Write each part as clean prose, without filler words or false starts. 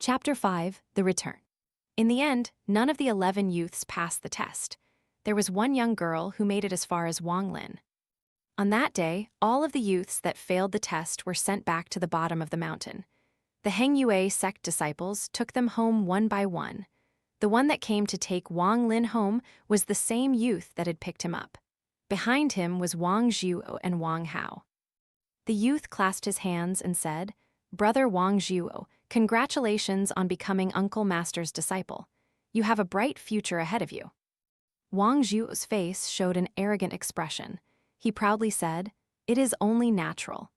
Chapter 5, The Return. In the end, none of the 11 youths passed the test. There was one young girl who made it as far as Wang Lin. On that day, all of the youths that failed the test were sent back to the bottom of the mountain. The Heng Yue sect disciples took them home one by one. The one that came to take Wang Lin home was the same youth that had picked him up. Behind him was Wang Zhuo and Wang Hao. The youth clasped his hands and said, "Brother Wang Zhuo, congratulations on becoming Uncle Master's disciple. You have a bright future ahead of you." Wang Zhuo's face showed an arrogant expression. He proudly said, "It is only natural.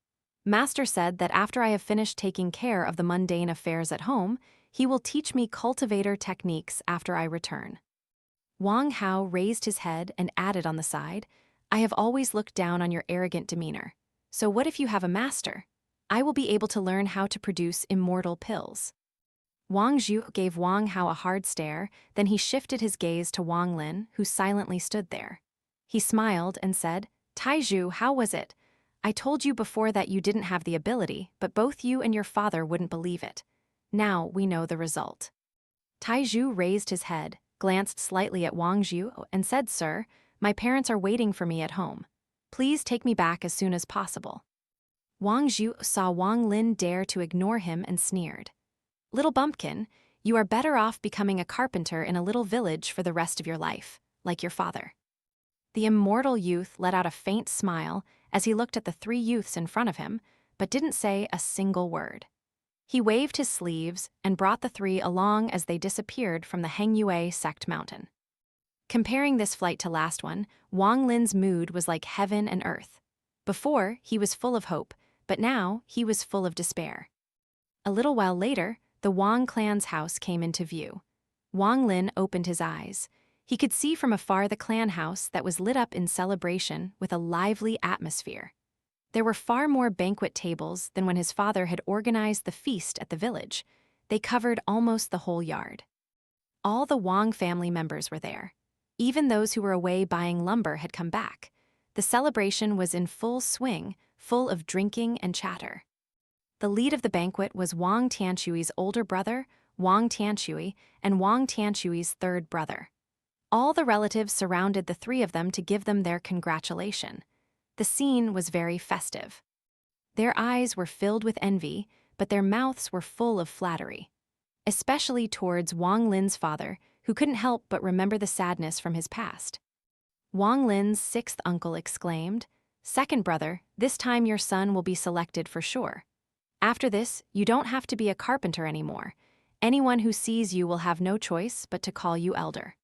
Master said that after I have finished taking care of the mundane affairs at home, he will teach me cultivator techniques after I return." Wang Hao raised his head and added on the side, "I have always looked down on your arrogant demeanor. So what if you have a master? I will be able to learn how to produce immortal pills." Wang Zhu gave Wang Hao a hard stare, then he shifted his gaze to Wang Lin, who silently stood there. He smiled and said, "Taizhu, how was it? I told you before that you didn't have the ability, but both you and your father wouldn't believe it. Now we know the result." Taizhu raised his head, glanced slightly at Wang Zhu, and said, "Sir, my parents are waiting for me at home. Please take me back as soon as possible." Wang Zhu saw Wang Lin dare to ignore him and sneered. "Little bumpkin, you are better off becoming a carpenter in a little village for the rest of your life, like your father." The immortal youth let out a faint smile as he looked at the 3 youths in front of him, but didn't say a single word. He waved his sleeves and brought the 3 along as they disappeared from the Heng Yue sect mountain. Comparing this flight to last one, Wang Lin's mood was like heaven and earth. Before, he was full of hope, but now he was full of despair. A little while later, the Wang clan's house came into view. Wang Lin opened his eyes. He could see from afar the clan house that was lit up in celebration with a lively atmosphere. There were far more banquet tables than when his father had organized the feast at the village. They covered almost the whole yard. All the Wang family members were there. Even those who were away buying lumber had come back. The celebration was in full swing, full of drinking and chatter. The lead of the banquet was Wang Tianshui's older brother, Wang Tianshui, and Wang Tianshui's 3rd brother. All the relatives surrounded the 3 of them to give them their congratulation. The scene was very festive. Their eyes were filled with envy, but their mouths were full of flattery. Especially towards Wang Lin's father, who couldn't help but remember the sadness from his past. Wang Lin's 6th uncle exclaimed, "Second brother, this time your son will be selected for sure. After this, you don't have to be a carpenter anymore. Anyone who sees you will have no choice but to call you elder."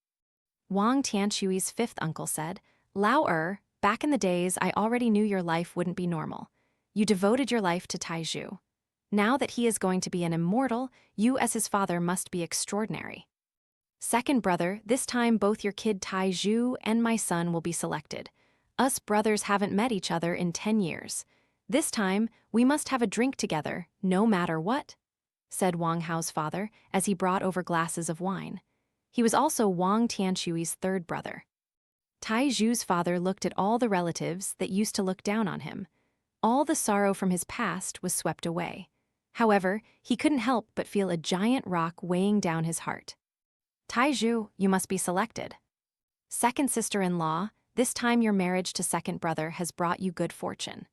Wang Tianshui's 5th uncle said, "Lao back in the days I already knew your life wouldn't be normal. You devoted your life to Taizhu. Now that he is going to be an immortal, you as his father must be extraordinary. Second brother, this time both your kid Taizhu and my son will be selected. Us brothers haven't met each other in 10 years. This time, we must have a drink together, no matter what," said Wang Hao's father as he brought over glasses of wine. He was also Wang Tianshui's 3rd brother. Taizhu's father looked at all the relatives that used to look down on him. All the sorrow from his past was swept away. However, he couldn't help but feel a giant rock weighing down his heart. "Taizhu, you must be selected. Second sister-in-law, this time your marriage to second brother has brought you good fortune.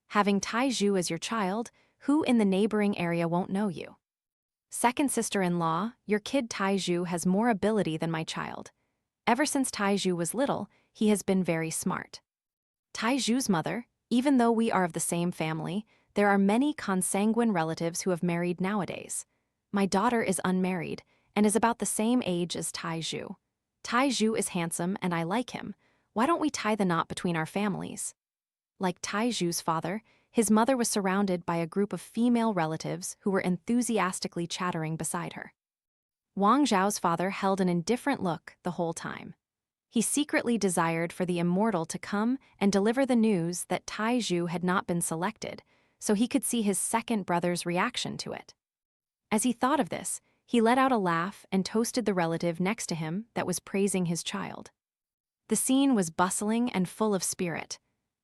Having Taizhu as your child, who in the neighboring area won't know you? Second sister-in-law, your kid Taizhu has more ability than my child. Ever since Taizhu was little, he has been very smart. Taizhu's mother, even though we are of the same family, there are many consanguine relatives who have married nowadays. My daughter is unmarried and is about the same age as Taizhu. Taizhu is handsome and I like him. Why don't we tie the knot between our families?" Like Taizhu's father, his mother was surrounded by a group of female relatives who were enthusiastically chattering beside her. Wang Zhao's father held an indifferent look the whole time. He secretly desired for the immortal to come and deliver the news that Taizhu had not been selected, so he could see his second brother's reaction to it. As he thought of this, he let out a laugh and toasted the relative next to him that was praising his child. The scene was bustling and full of spirit.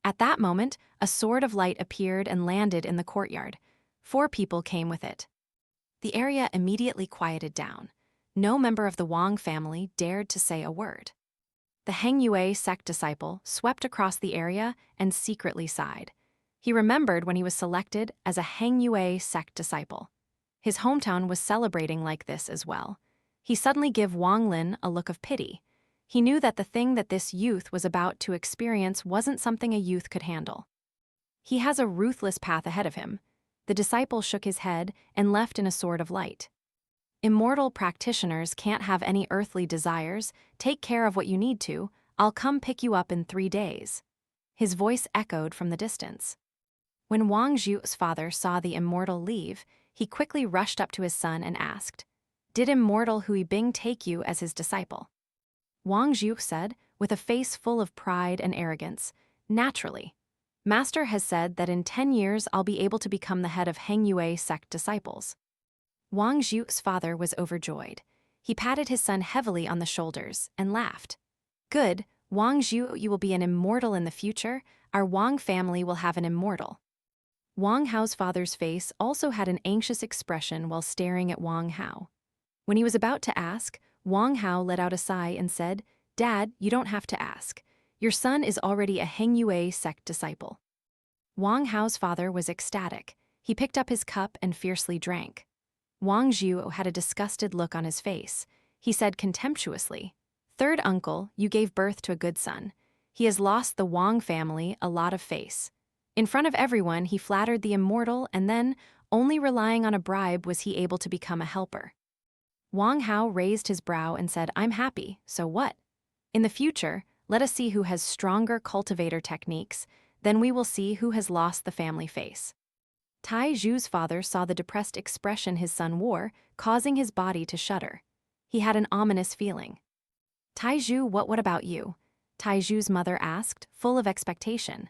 At that moment, a sword of light appeared and landed in the courtyard. 4 people came with it. The area immediately quieted down. No member of the Wang family dared to say a word. The Heng Yue sect disciple swept across the area and secretly sighed. He remembered when he was selected as a Heng Yue sect disciple. His hometown was celebrating like this as well. He suddenly gave Wang Lin a look of pity. He knew that the thing that this youth was about to experience wasn't something a youth could handle. He has a ruthless path ahead of him. The disciple shook his head and left in a sword of light. Immortal practitioners can't have any earthly desires. Take care of what you need to. I'll come pick you up in 3 days. His voice echoed from the distance. When Wang Zhu's father saw the immortal leave, he quickly rushed up to his son and asked, "Did immortal Hui Bing take you as his disciple?" Wang Zhu said, with a face full of pride and arrogance, "Naturally. Master has said that in 10 years I'll be able to become the head of Heng Yue sect disciples." Wang Zhu's father was overjoyed. He patted his son heavily on the shoulders and laughed. "Good, Wang Zhu, you will be an immortal in the future. Our Wang family will have an immortal." Wang Hao's father's face also had an anxious expression while staring at Wang Hao. When he was about to ask, Wang Hao let out a sigh and said, "Dad, you don't have to ask. Your son is already a Heng Yue sect disciple." Wang Hao's father was ecstatic. He picked up his cup and fiercely drank. Wang Zhu had a disgusted look on his face. He said contemptuously, "Third uncle, you gave birth to a good son. He has lost the Wang family a lot of face." In front of everyone, he flattered the immortal, and then, only relying on a bribe, was he able to become a helper. Wang Hao raised his brow and said, "I'm happy, so what? In the future, let us see who has stronger cultivator techniques, then we will see who has lost the family face." Tai Zhu's father saw the depressed expression his son wore, causing his body to shudder. He had an ominous feeling. "Tai Zhu, what about you?" Tai Zhu's mother asked, full of expectation.